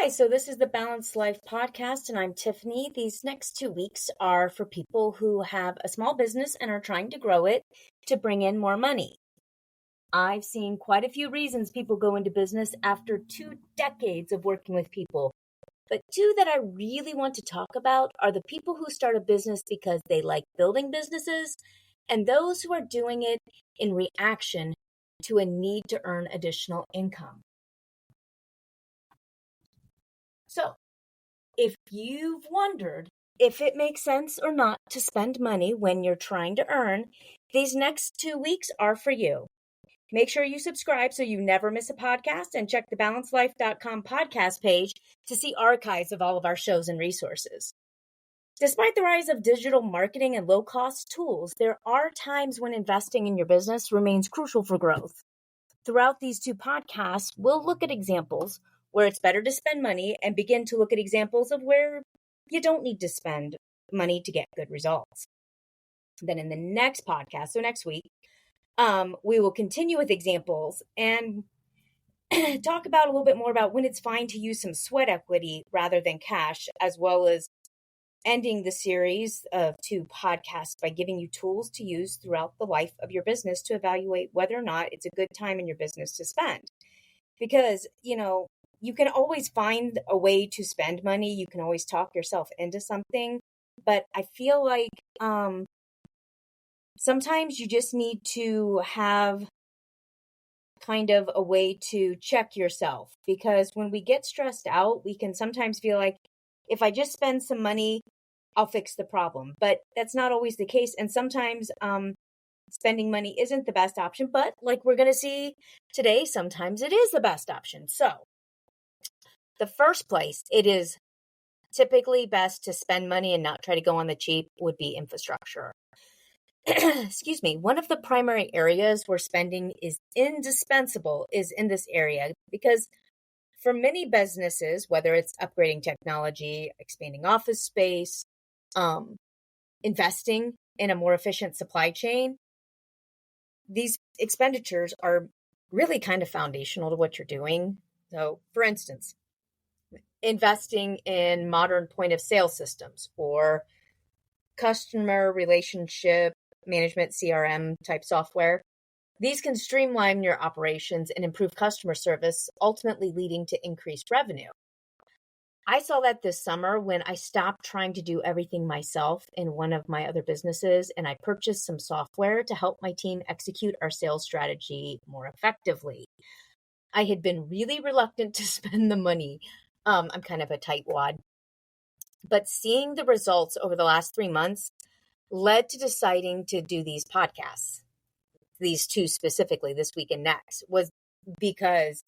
Hi, so this is the Balanced Life podcast, and I'm Tiffany. These next 2 weeks are for people who have a small business and are trying to grow it to bring in more money. I've seen quite a few reasons people go into business after 2 decades of working with people. But two that I really want to talk about are the people who start a business because they like building businesses, and those who are doing it in reaction to a need to earn additional income. So, if you've wondered if it makes sense or not to spend money when you're trying to earn, these next 2 weeks are for you. Make sure you subscribe so you never miss a podcast, and check the balancedlife.com podcast page to see archives of all of our shows and resources. Despite the rise of digital marketing and low-cost tools, there are times when investing in your business remains crucial for growth. Throughout these 2 podcasts, we'll look at examples where it's better to spend money and begin to look at examples of where you don't need to spend money to get good results. Then in the next podcast, so next week, we will continue with examples and talk about a little bit more about when it's fine to use some sweat equity rather than cash, as well as ending the series of 2 podcasts by giving you tools to use throughout the life of your business to evaluate whether or not it's a good time in your business to spend. Because, you can always find a way to spend money. You can always talk yourself into something. But I feel like sometimes you just need to have kind of a way to check yourself. Because when we get stressed out, we can sometimes feel like if I just spend some money, I'll fix the problem. But that's not always the case. And sometimes spending money isn't the best option. But like we're going to see today, sometimes it is the best option. So the first place it is typically best to spend money and not try to go on the cheap would be infrastructure. Excuse me. One of the primary areas where spending is indispensable is in this area, because for many businesses, whether it's upgrading technology, expanding office space, investing in a more efficient supply chain, these expenditures are really kind of foundational to what you're doing. So, for instance, investing in modern point of sale systems or customer relationship management, CRM type software. These can streamline your operations and improve customer service, ultimately leading to increased revenue. I saw that this summer when I stopped trying to do everything myself in one of my other businesses, and I purchased some software to help my team execute our sales strategy more effectively. I had been really reluctant to spend the money. I'm kind of a tightwad. But seeing the results over the last 3 months led to deciding to do these podcasts. These 2 specifically, this week and next, was because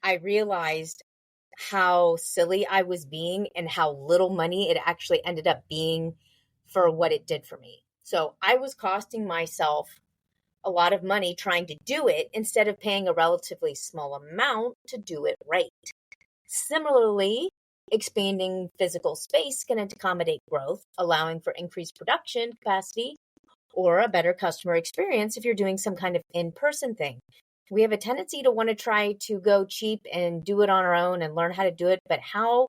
I realized how silly I was being and how little money it actually ended up being for what it did for me. So I was costing myself a lot of money trying to do it instead of paying a relatively small amount to do it right. Similarly, expanding physical space can accommodate growth, allowing for increased production capacity or a better customer experience if you're doing some kind of in-person thing. We have a tendency to want to try to go cheap and do it on our own and learn how to do it, but how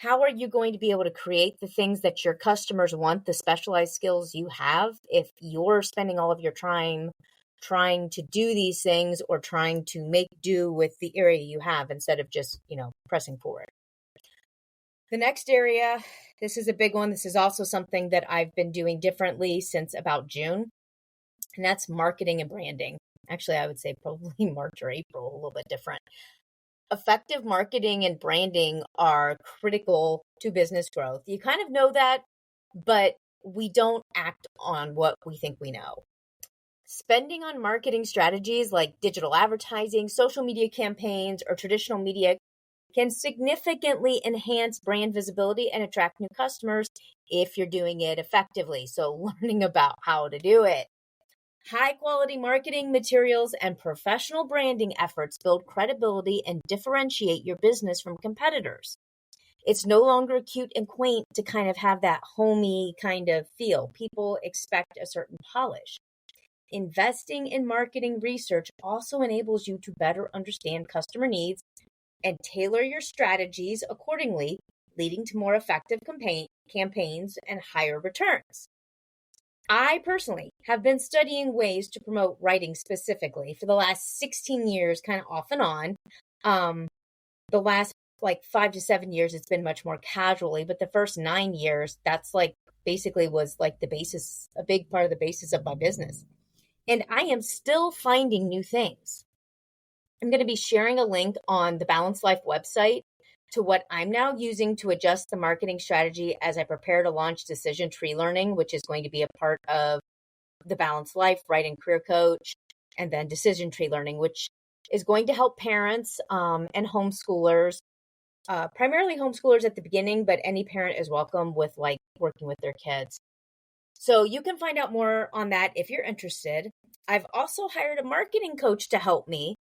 are you going to be able to create the things that your customers want, the specialized skills you have, if you're spending all of your time trying to do these things or trying to make do with the area you have instead of just, pressing forward? The next area, this is a big one. This is also something that I've been doing differently since about June, and that's marketing and branding. Actually, I would say probably March or April, a little bit different. Effective marketing and branding are critical to business growth. You kind of know that, but we don't act on what we think we know. Spending on marketing strategies like digital advertising, social media campaigns, or traditional media can significantly enhance brand visibility and attract new customers if you're doing it effectively. So learning about how to do it. High quality marketing materials and professional branding efforts build credibility and differentiate your business from competitors. It's no longer cute and quaint to kind of have that homey kind of feel. People expect a certain polish. Investing in marketing research also enables you to better understand customer needs and tailor your strategies accordingly, leading to more effective campaigns and higher returns. I personally have been studying ways to promote writing specifically for the last 16 years, kind of off and on. The last like 5 to 7 years, it's been much more casually, but the first 9 years, that's like basically was like the basis, a big part of the basis of my business. And I am still finding new things. I'm going to be sharing a link on the Balanced Life website to what I'm now using to adjust the marketing strategy as I prepare to launch Decision Tree Learning, which is going to be a part of the Balanced Life Writing Career Coach, and then Decision Tree Learning, which is going to help parents and homeschoolers, primarily homeschoolers at the beginning, but any parent is welcome with like working with their kids. So you can find out more on that if you're interested. I've also hired a marketing coach to help me.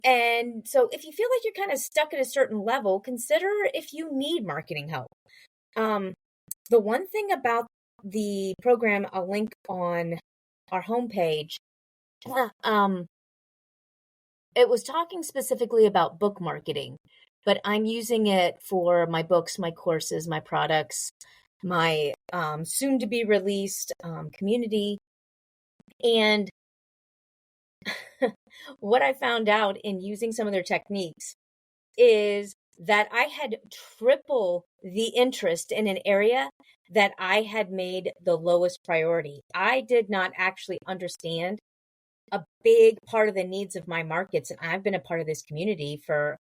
And so if you feel like you're kind of stuck at a certain level, consider if you need marketing help. The one thing about the program, I'll link on our homepage, it was talking specifically about book marketing, but I'm using it for my books, my courses, my products, my soon to be released community. And what I found out in using some of their techniques is that I had triple the interest in an area that I had made the lowest priority. I did not actually understand a big part of the needs of my markets. And I've been a part of this community for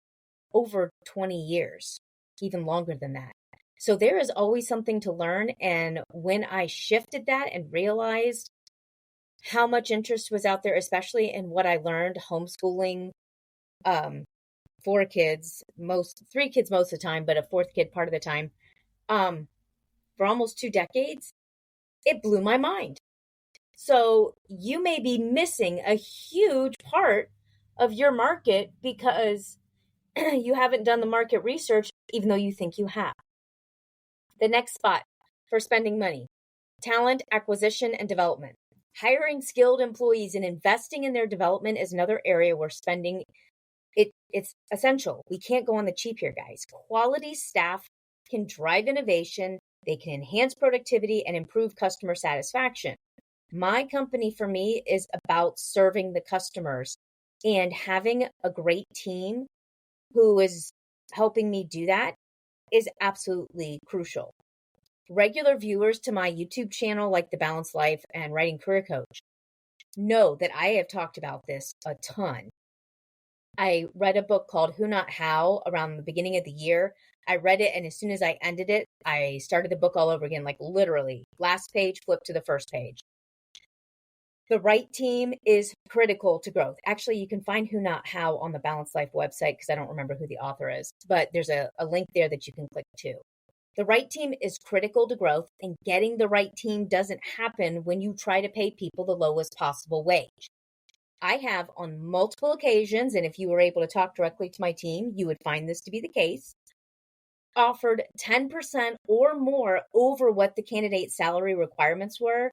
over 20 years, even longer than that. So there is always something to learn. And when I shifted that and realized how much interest was out there, especially in what I learned homeschooling, 3 kids most of the time, but a 4th kid part of the time, for almost 2 decades, it blew my mind. So you may be missing a huge part of your market because you haven't done the market research, even though you think you have. The next spot for spending money: talent acquisition and development. Hiring skilled employees and investing in their development is another area where spending it's essential. We can't go on the cheap here, guys. Quality staff can drive innovation, they can enhance productivity and improve customer satisfaction. My company, for me, is about serving the customers, and having a great team who is helping me do that is absolutely crucial. Regular viewers to my YouTube channel, like The Balanced Life and Writing Career Coach, know that I have talked about this a ton. I read a book called Who Not How around the beginning of the year. I read it, and as soon as I ended it, I started the book all over again, like literally last page, flip to the first page. The right team is critical to growth. Actually, you can find Who Not How on the Balanced Life website because I don't remember who the author is, but there's a link there that you can click to. The right team is critical to growth, and getting the right team doesn't happen when you try to pay people the lowest possible wage. I have on multiple occasions, and if you were able to talk directly to my team, you would find this to be the case, offered 10% or more over what the candidate's salary requirements were,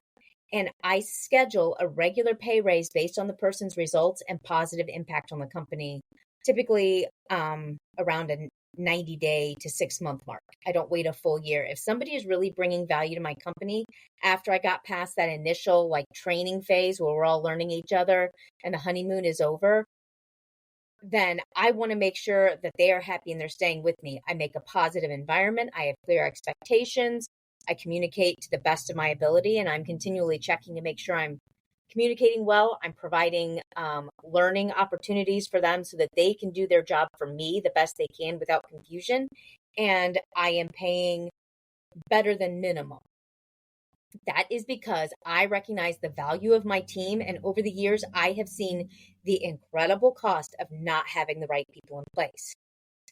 and I schedule a regular pay raise based on the person's results and positive impact on the company, typically around a 90-day to 6-month mark. I don't wait a full year. If somebody is really bringing value to my company after I got past that initial like training phase where we're all learning each other and the honeymoon is over, then I want to make sure that they are happy and they're staying with me. I make a positive environment. I have clear expectations. I communicate to the best of my ability, and I'm continually checking to make sure I'm communicating well. I'm providing learning opportunities for them so that they can do their job for me the best they can without confusion. And I am paying better than minimum. That is because I recognize the value of my team. And over the years, I have seen the incredible cost of not having the right people in place.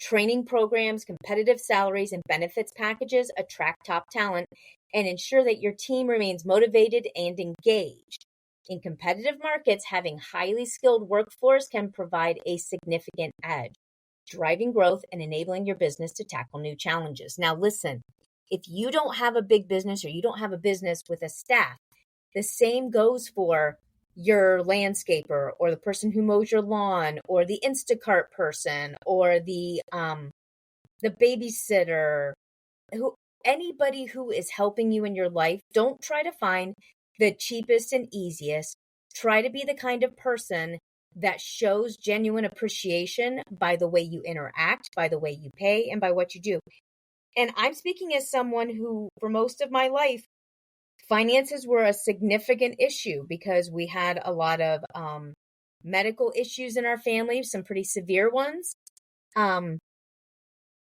Training programs, competitive salaries, and benefits packages attract top talent and ensure that your team remains motivated and engaged. In competitive markets, having highly skilled workforce can provide a significant edge, driving growth and enabling your business to tackle new challenges. Now, listen, if you don't have a big business or you don't have a business with a staff, the same goes for your landscaper or the person who mows your lawn or the Instacart person or the babysitter, who anybody who is helping you in your life. Don't try to find the cheapest and easiest. Try to be the kind of person that shows genuine appreciation by the way you interact, by the way you pay, and by what you do. And I'm speaking as someone who, for most of my life, finances were a significant issue because we had a lot of medical issues in our family, some pretty severe ones.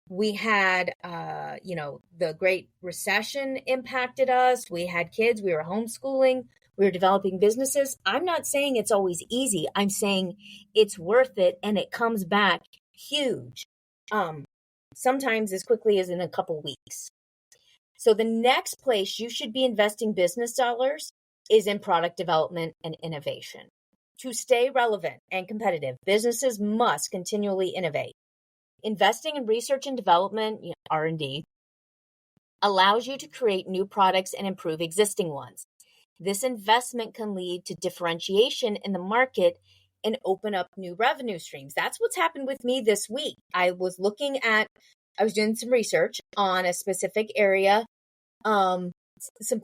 We had, the Great Recession impacted us. We had kids. We were homeschooling. We were developing businesses. I'm not saying it's always easy. I'm saying it's worth it, and it comes back huge. Sometimes as quickly as in a couple weeks. So the next place you should be investing business dollars is in product development and innovation. To stay relevant and competitive, businesses must continually innovate. Investing in research and development, R&D, allows you to create new products and improve existing ones. This investment can lead to differentiation in the market and open up new revenue streams. That's what's happened with me this week. I was doing some research on a specific area, some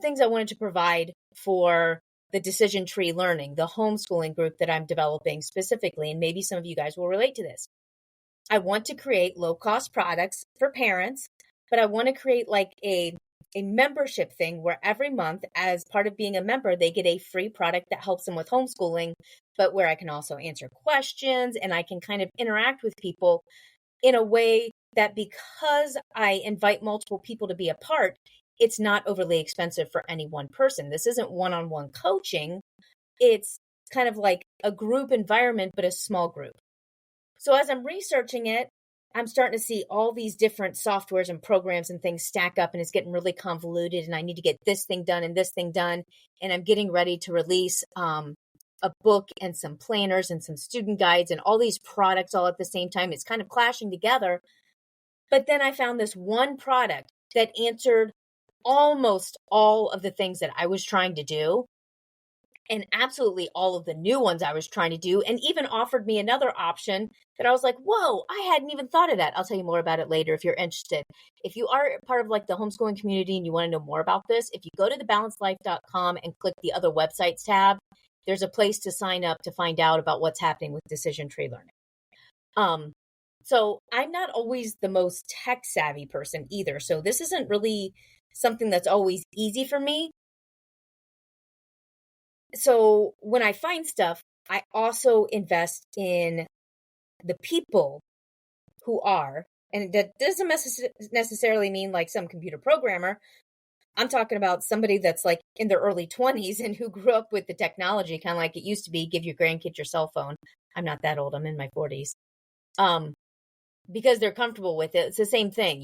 things I wanted to provide for the decision tree learning, the homeschooling group that I'm developing specifically, and maybe some of you guys will relate to this. I want to create low-cost products for parents, but I want to create like a membership thing where every month, as part of being a member, they get a free product that helps them with homeschooling, but where I can also answer questions and I can kind of interact with people in a way that, because I invite multiple people to be a part, it's not overly expensive for any one person. This isn't one-on-one coaching. It's kind of like a group environment, but a small group. So as I'm researching it, I'm starting to see all these different softwares and programs and things stack up, and it's getting really convoluted, and I need to get this thing done and this thing done. And I'm getting ready to release a book and some planners and some student guides and all these products all at the same time. It's kind of clashing together. But then I found this one product that answered almost all of the things that I was trying to do, and absolutely all of the new ones I was trying to do, and even offered me another option that I was like, whoa, I hadn't even thought of that. I'll tell you more about it later if you're interested. If you are part of like the homeschooling community and you want to know more about this, if you go to thebalancedlife.com and click the other websites tab, there's a place to sign up to find out about what's happening with decision tree learning. So I'm not always the most tech savvy person either. So this isn't really something that's always easy for me. So when I find stuff, I also invest in the people who are, and that doesn't necessarily mean like some computer programmer. I'm talking about somebody that's like in their early 20s and who grew up with the technology, kind of like it used to be, give your grandkid your cell phone. I'm not that old. I'm in my 40s. Because they're comfortable with it. It's the same thing.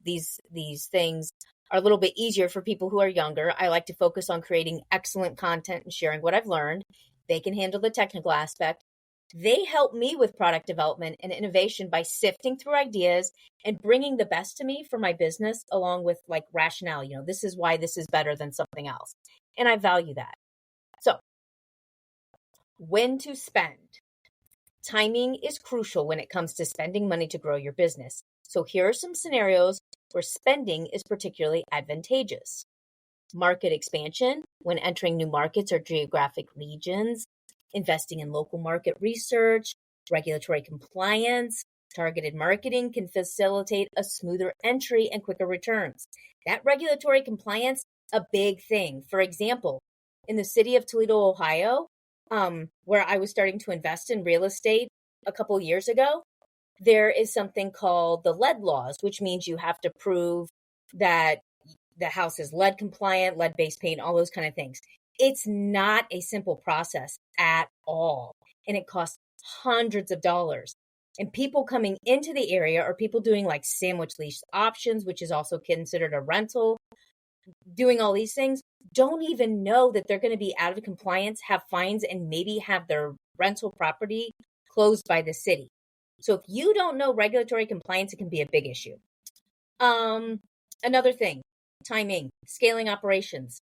These things are a little bit easier for people who are younger. I like to focus on creating excellent content and sharing what I've learned. They can handle the technical aspect. They help me with product development and innovation by sifting through ideas and bringing the best to me for my business, along with like rationale. This is why this is better than something else. And I value that. So, when to spend. Timing is crucial when it comes to spending money to grow your business. So here are some scenarios where spending is particularly advantageous. Market expansion, when entering new markets or geographic regions, investing in local market research, regulatory compliance, targeted marketing can facilitate a smoother entry and quicker returns. That regulatory compliance, a big thing. For example, in the city of Toledo, Ohio, where I was starting to invest in real estate a couple years ago, there is something called the lead laws, which means you have to prove that the house is lead compliant, lead-based paint, all those kind of things. It's not a simple process at all. And it costs hundreds of dollars. And people coming into the area, or people doing like sandwich lease options, which is also considered a rental, doing all these things, don't even know that they're going to be out of compliance, have fines, and maybe have their rental property closed by the city. So if you don't know regulatory compliance, it can be a big issue. Another thing, timing, scaling operations.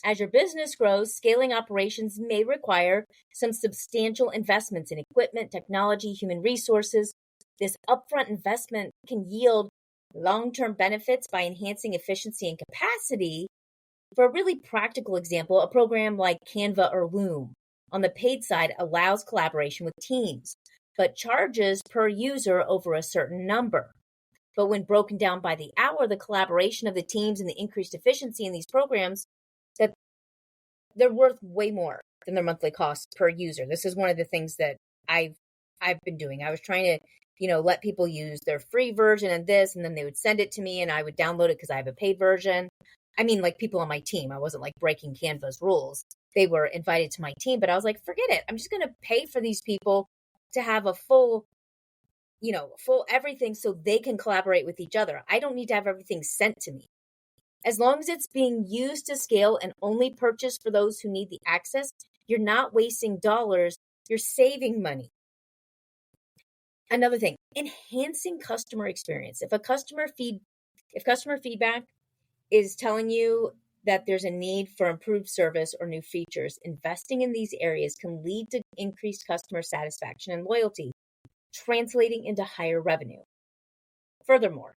As your business grows, scaling operations may require some substantial investments in equipment, technology, human resources. This upfront investment can yield long-term benefits by enhancing efficiency and capacity. For a really practical example, a program like Canva or Loom on the paid side allows collaboration with teams, but charges per user over a certain number. But when broken down by the hour, the collaboration of the teams and the increased efficiency in these programs, that they're worth way more than their monthly costs per user. This is one of the things that I've been doing. I was trying to, let people use their free version of this, and then they would send it to me and I would download it because I have a paid version. I mean, like people on my team. I wasn't like breaking Canva's rules. They were invited to my team, but I was like, forget it. I'm just going to pay for these people to have a full everything so they can collaborate with each other. I don't need to have everything sent to me. As long as it's being used to scale and only purchased for those who need the access, you're not wasting dollars, you're saving money. Another thing, enhancing customer experience. If customer feedback is telling you that there's a need for improved service or new features, investing in these areas can lead to increased customer satisfaction and loyalty, translating into higher revenue. Furthermore,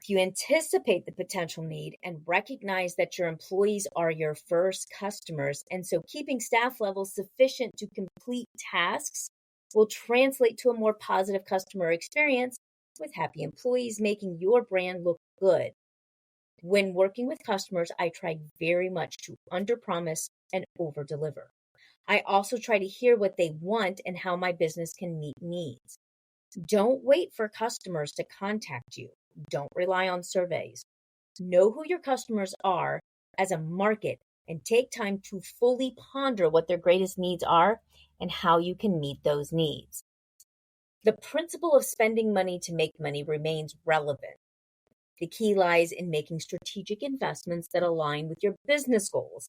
if you anticipate the potential need and recognize that your employees are your first customers, and so keeping staff levels sufficient to complete tasks will translate to a more positive customer experience with happy employees, making your brand look good. When working with customers, I try very much to underpromise and overdeliver. I also try to hear what they want and how my business can meet needs. Don't wait for customers to contact you. Don't rely on surveys. Know who your customers are as a market and take time to fully ponder what their greatest needs are and how you can meet those needs. The principle of spending money to make money remains relevant. The key lies in making strategic investments that align with your business goals.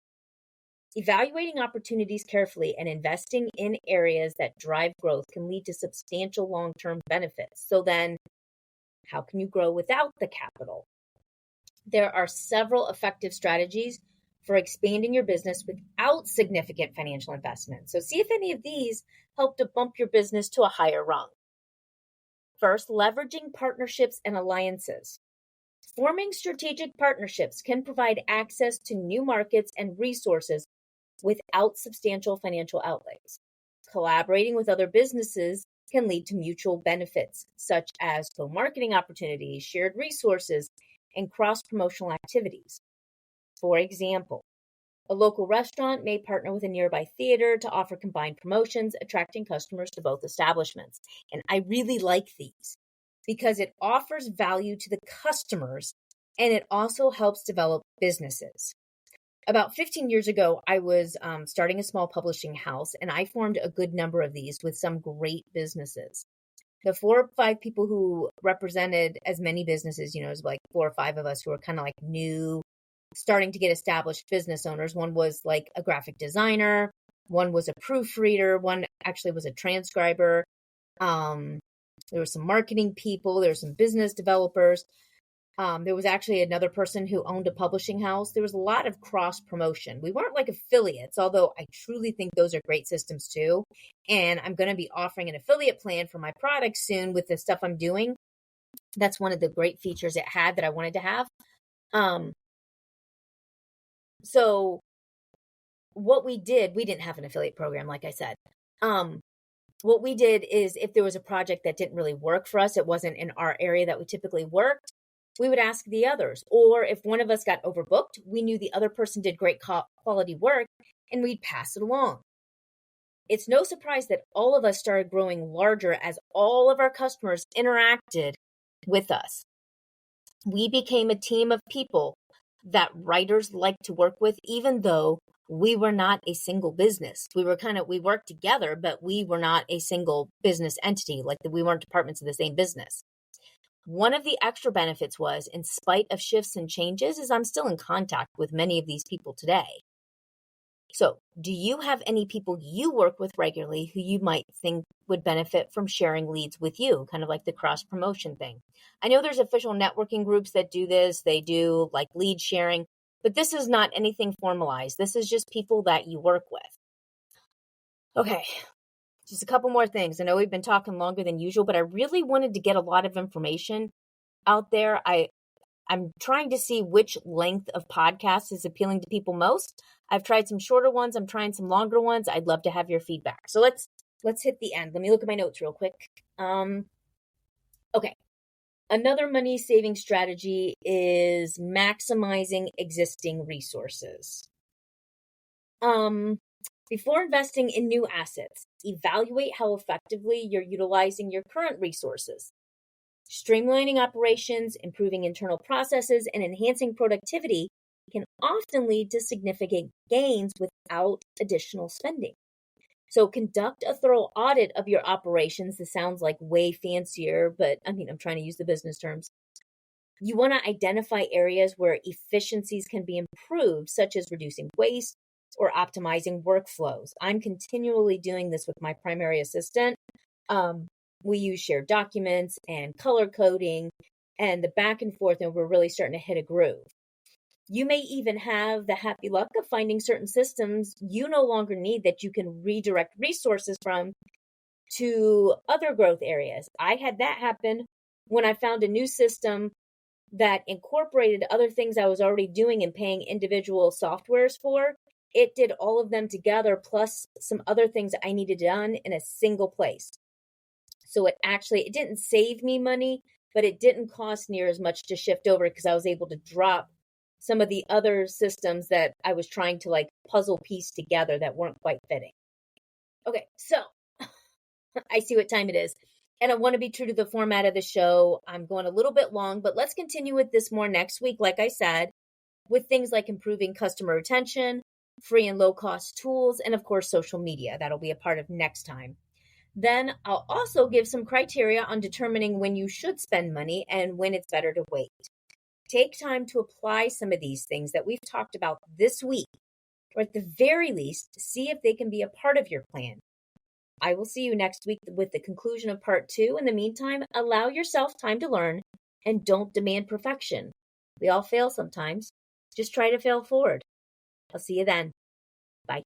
Evaluating opportunities carefully and investing in areas that drive growth can lead to substantial long-term benefits. So then, how can you grow without the capital? There are several effective strategies for expanding your business without significant financial investment. So see if any of these help to bump your business to a higher rung. First, leveraging partnerships and alliances. Forming strategic partnerships can provide access to new markets and resources without substantial financial outlays. Collaborating with other businesses can lead to mutual benefits, such as co-marketing opportunities, shared resources, and cross-promotional activities. For example, a local restaurant may partner with a nearby theater to offer combined promotions, attracting customers to both establishments. And I really like these because it offers value to the customers and it also helps develop businesses. About 15 years ago, I was starting a small publishing house, and I formed a good number of these with some great businesses. The 4 or 5 people who represented as many businesses, it was like 4 or 5 of us who were kind of like new, starting to get established business owners. One was like a graphic designer, one was a proofreader, one actually was a transcriber. There were some marketing people, there were some business developers. There was actually another person who owned a publishing house. There was a lot of cross promotion. We weren't like affiliates, although I truly think those are great systems too. And I'm going to be offering an affiliate plan for my product soon with the stuff I'm doing. That's one of the great features it had that I wanted to have. So what we didn't have an affiliate program, like I said. What we did is if there was a project that didn't really work for us, it wasn't in our area that we typically worked, we would ask the others. Or if one of us got overbooked, we knew the other person did great quality work and we'd pass it along. It's no surprise that all of us started growing larger as all of our customers interacted with us. We became a team of people that writers like to work with, even though we were not a single business. We worked together, but we were not a single business entity, we weren't departments of the same business. One of the extra benefits was, in spite of shifts and changes, is I'm still in contact with many of these people today. So, do you have any people you work with regularly who you might think would benefit from sharing leads with you, kind of like the cross-promotion thing? I know there's official networking groups that do this. They do like lead sharing. But this is not anything formalized. This is just people that you work with. Okay, just a couple more things. I know we've been talking longer than usual, but I really wanted to get a lot of information out there. I'm trying to see which length of podcast is appealing to people most. I've tried some shorter ones. I'm trying some longer ones. I'd love to have your feedback. So let's hit the end. Let me look at my notes real quick. Okay. Another money saving strategy is maximizing existing resources. Before investing in new assets, evaluate how effectively you're utilizing your current resources. Streamlining operations, improving internal processes, and enhancing productivity can often lead to significant gains without additional spending. So conduct a thorough audit of your operations. This sounds like way fancier, but I'm trying to use the business terms. You want to identify areas where efficiencies can be improved, such as reducing waste or optimizing workflows. I'm continually doing this with my primary assistant. We use shared documents and color coding and the back and forth, and we're really starting to hit a groove. You may even have the happy luck of finding certain systems you no longer need that you can redirect resources from to other growth areas. I had that happen when I found a new system that incorporated other things I was already doing and paying individual softwares for. It did all of them together, plus some other things I needed done in a single place. So it didn't save me money, but it didn't cost near as much to shift over because I was able to drop some of the other systems that I was trying to puzzle piece together that weren't quite fitting. Okay, so I see what time it is. And I want to be true to the format of the show. I'm going a little bit long, but let's continue with this more next week, like I said, with things like improving customer retention, free and low-cost tools, and of course, social media. That'll be a part of next time. Then I'll also give some criteria on determining when you should spend money and when it's better to wait. Take time to apply some of these things that we've talked about this week, or at the very least, see if they can be a part of your plan. I will see you next week with the conclusion of part 2. In the meantime, allow yourself time to learn and don't demand perfection. We all fail sometimes. Just try to fail forward. I'll see you then. Bye.